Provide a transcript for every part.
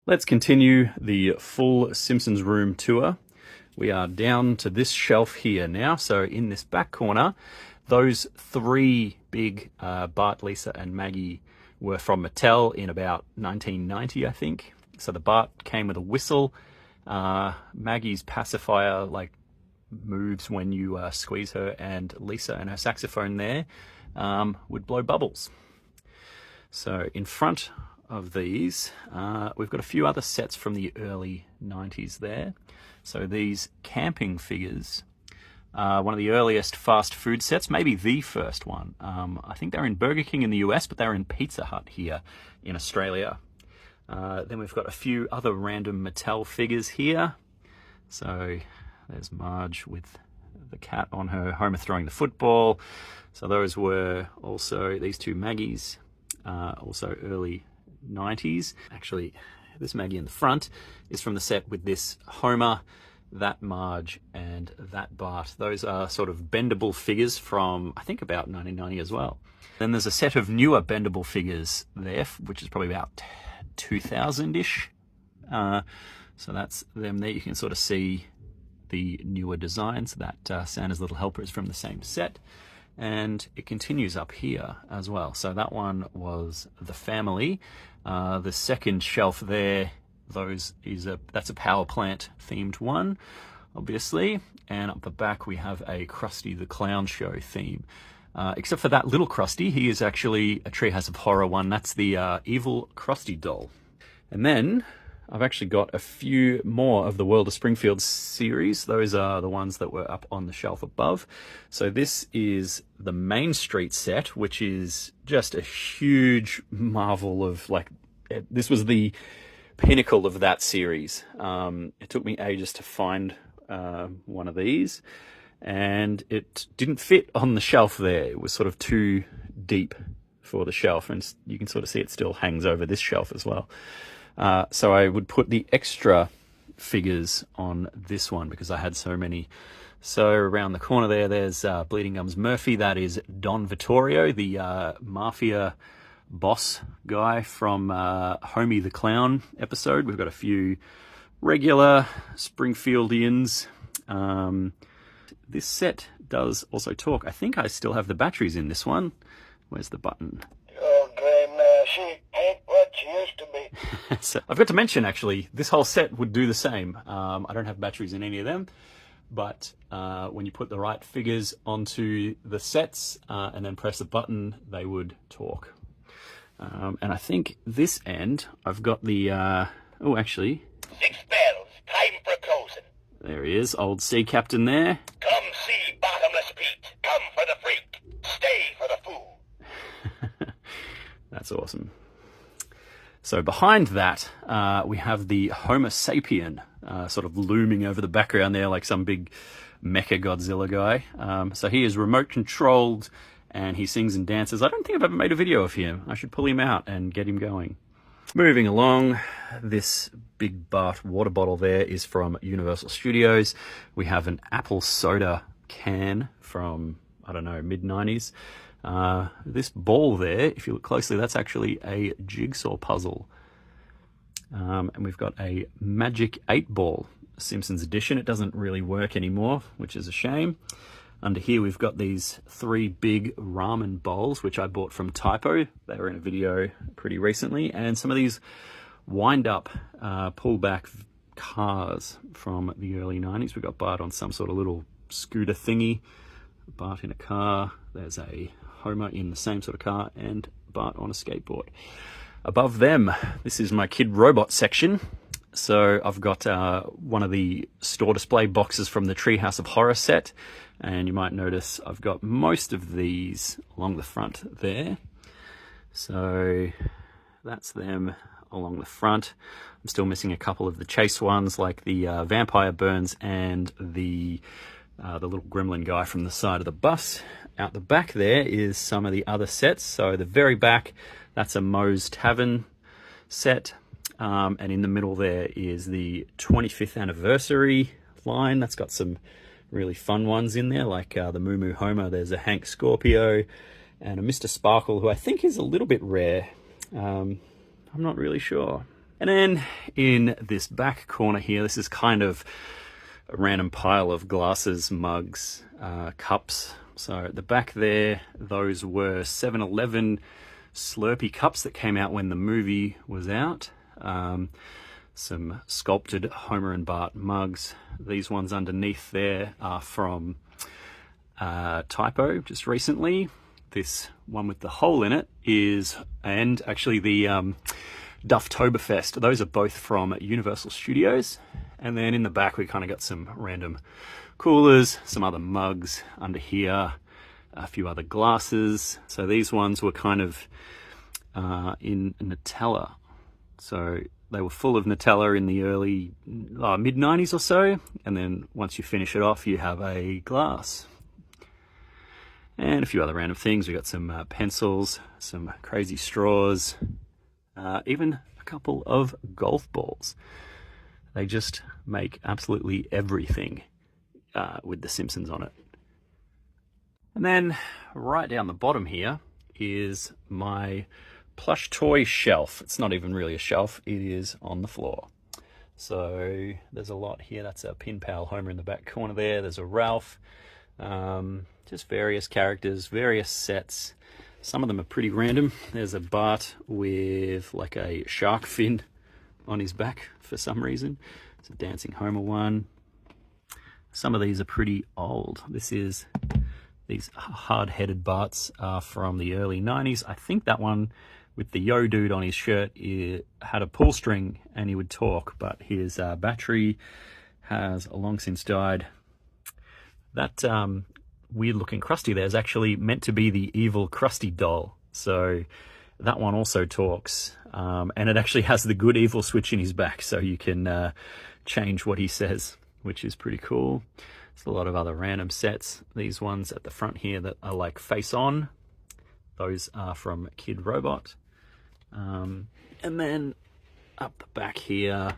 Let's continue the full Simpsons room tour. We are down to this shelf here now. So in this back corner, those three big Bart, Lisa and Maggie were from Mattel in about 1990, I think. So the Bart came with a whistle. Maggie's pacifier moves when you squeeze her, and Lisa and her saxophone there would blow bubbles. So in front of these, we've got a few other sets from the early 90s there. So these camping figures, one of the earliest fast food sets, maybe the first one. I think they're in Burger King in the US, but they're in Pizza Hut here in Australia. Then we've got a few other random Mattel figures here. So there's Marge with the cat on her, Homer throwing the football. So those were also these two Maggies, also early 90s. Actually, this Maggie in the front is from the set with this Homer, that Marge, and that Bart. Those are sort of bendable figures from, I think, about 1990 as well. Then there's a set of newer bendable figures there, which is probably about 2000-ish. So that's them there. You can sort of see the newer designs. That Santa's Little Helper is from the same set. And it continues up here as well. So that one was the family. The second shelf there, that's a power plant themed one, obviously. And up the back we have a Krusty the Clown Show theme. Except for that little Krusty, he is actually a Treehouse of Horror one. That's the evil Krusty doll. And then I've actually got a few more of the World of Springfield series. Those are the ones that were up on the shelf above. So this is the Main Street set, which is just a huge marvel of this was the pinnacle of that series. It took me ages to find one of these, and it didn't fit on the shelf there. It was sort of too deep for the shelf, and you can sort of see it still hangs over this shelf as well. So I would put the extra figures on this one because I had so many. So around the corner there's Bleeding Gums Murphy. That is Don Vittorio, the mafia boss guy from Homie the Clown episode. We've got a few regular Springfieldians. This set does also talk. I think I still have the batteries in this one. Where's the button? She ain't what she used to be. So I've got to mention, actually, this whole set would do the same. I don't have batteries in any of them, but when you put the right figures onto the sets and then press the button, they would talk. And I think this end, I've got the, actually. 6 bells, time for closing. There he is, old sea captain there. Come see Bottomless Pete. Come for the freak. Stay for the fool. That's awesome. So behind that, we have the Homo sapien sort of looming over the background there like some big mecha Godzilla guy. So he is remote controlled and he sings and dances. I don't think I've ever made a video of him. I should pull him out and get him going. Moving along, this big Bart water bottle there is from Universal Studios. We have an apple soda can from, I don't know, mid-90s. This ball there, if you look closely, that's actually a jigsaw puzzle. And we've got a Magic 8 Ball, Simpsons edition. It doesn't really work anymore, which is a shame. Under here we've got these 3 big ramen bowls, which I bought from Typo. They were in a video pretty recently. And some of these wind-up, pull-back cars from the early 90s. We've got Bart on some sort of little scooter thingy, Bart in a car. There's a Homer in the same sort of car, and Bart on a skateboard. Above them, this is my kid robot section. So I've got one of the store display boxes from the Treehouse of Horror set, and you might notice I've got most of these along the front there. So that's them along the front. I'm still missing a couple of the chase ones, like the Vampire Burns and the little gremlin guy from the side of the bus. Out the back there is some of the other sets. So the very back, that's a Moe's Tavern set. And in the middle there is the 25th anniversary line. That's got some really fun ones in there, like the Moo Moo Homer. There's a Hank Scorpio and a Mr. Sparkle, who I think is a little bit rare. I'm not really sure. And then in this back corner here, this is kind of a random pile of glasses, mugs, cups. So at the back there, those were 7-Eleven Slurpee cups that came out when the movie was out. Some sculpted Homer and Bart mugs. These ones underneath there are from Typo, just recently. This one with the hole in it is, and actually the Dufftoberfest. Those are both from Universal Studios. And then in the back, we kind of got some random coolers, some other mugs under here, a few other glasses. So these ones were kind of in Nutella. So they were full of Nutella in the early mid-90s or so. And then once you finish it off, you have a glass. And a few other random things. We got some pencils, some crazy straws, even a couple of golf balls. They just make absolutely everything with the Simpsons on it. And then right down the bottom here is my plush toy shelf. It's not even really a shelf, it is on the floor. So there's a lot here. That's a Pin Pal Homer in the back corner there. There's a Ralph. Just various characters, various sets. Some of them are pretty random. There's a Bart with like a shark fin on his back for some reason. It's a Dancing Homer one. Some of these are pretty old. These hard-headed Barts are from the early 90s. I think that one with the Yo dude on his shirt had a pull string and he would talk, but his battery has long since died. That weird-looking Krusty there is actually meant to be the evil Krusty doll. So that one also talks. And it actually has the good evil switch in his back, so you can change what he says, which is pretty cool. There's a lot of other random sets. These ones at the front here that are like face-on. Those are from Kid Robot. And then up the back here,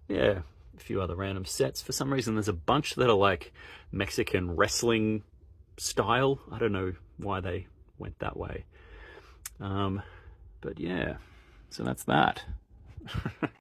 yeah, a few other random sets. For some reason, there's a bunch that are like Mexican wrestling style. I don't know why they went that way. But yeah, so that's that.